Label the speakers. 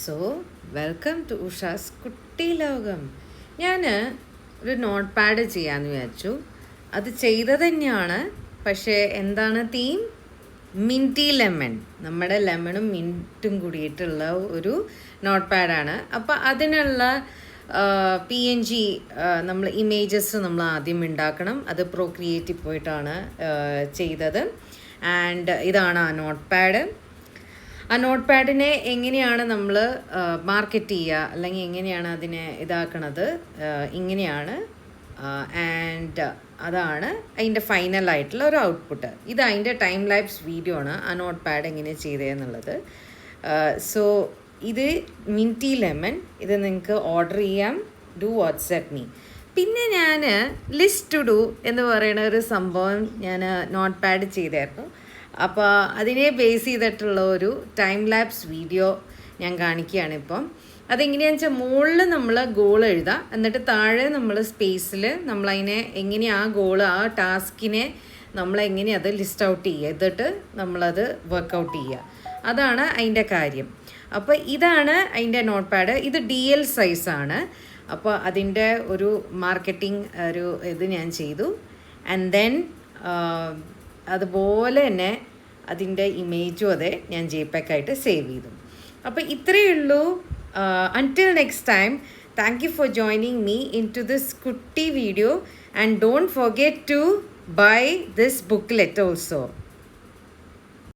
Speaker 1: So welcome to ഉഷാസ് കുട്ടി ലോകം. ഞാൻ ഒരു നോട്ട് പാഡ് ചെയ്യാമെന്ന് വിചാരിച്ചു. അത് ചെയ്തത് തന്നെയാണ്, പക്ഷേ എന്താണ് തീം? മിൻറ്റി ലെമൺ. നമ്മുടെ ലെമണും മിൻറ്റും കൂടിയിട്ടുള്ള ഒരു നോട്ട് പാഡാണ്. അപ്പോൾ അതിനുള്ള PNG നമ്മൾ ഇമേജസ് നമ്മൾ ആദ്യം ഉണ്ടാക്കണം. അത് പ്രോക്രിയേറ്റിൽ പോയിട്ടാണ് ചെയ്തത്. ആൻഡ് ഇതാണ് ആ നോട്ട് പാഡ്. ആ നോട്ട് പാഡിനെ എങ്ങനെയാണ് നമ്മൾ മാർക്കറ്റ് ചെയ്യുക, അല്ലെങ്കിൽ എങ്ങനെയാണ് അതിനെ ഇതാക്കണത്, ഇങ്ങനെയാണ്. ആൻഡ് അതാണ് അതിൻ്റെ ഫൈനലായിട്ടുള്ള ഒരു ഔട്ട്പുട്ട്. ഇത് അതിൻ്റെ ടൈം ലാപ്സ് വീഡിയോ ആണ്, ആ നോട്ട് പാഡ് എങ്ങനെ ചെയ്തതെന്നുള്ളത്. സോ ഇത് മിൻറ്റി ലെമൺ. ഇത് നിങ്ങൾക്ക് ഓർഡർ ചെയ്യാം. Do WhatsApp me. പിന്നെ ഞാൻ ലിസ്റ്റ് ടു ഡു എന്ന് പറയുന്ന ഒരു സംഭവം ഞാൻ നോട്ട് പാഡ് ചെയ്തായിരുന്നു. അപ്പോൾ അതിനെ ബേസ് ചെയ്തിട്ടുള്ള ഒരു ടൈം ലാപ്സ് വീഡിയോ ഞാൻ കാണിക്കുകയാണ് ഇപ്പം. അതെങ്ങനെയാണെന്ന് വെച്ചാൽ മുകളിൽ നമ്മൾ ഗോൾ എഴുതാം, എന്നിട്ട് താഴെ നമ്മൾ സ്പേസിൽ നമ്മളതിനെ എങ്ങനെ ആ ഗോൾ, ആ ടാസ്കിനെ നമ്മളെങ്ങനെ അത് ലിസ്റ്റ് ഔട്ട് ചെയ്യുക, എന്നിട്ട് നമ്മളത് വർക്കൗട്ട് ചെയ്യുക. അതാണ് അതിൻ്റെ കാര്യം. അപ്പോൾ ഇതാണ് അതിൻ്റെ നോട്ട് പാഡ്. ഇത് DL സൈസാണ്. അപ്പോൾ അതിൻ്റെ ഒരു മാർക്കറ്റിംഗ് ഒരു ഇത് ഞാൻ ചെയ്തു. ആൻഡ് ദെൻ അതുപോലെ തന്നെ അതിൻ്റെ ഇമേജും അതെ ഞാൻ JPEG ആയിട്ട് സേവ് ചെയ്തു. അപ്പോൾ ഇത്രയേ ഉള്ളൂ. Until next time, thank you for joining me into this kutti video, and don't forget to buy this booklet also.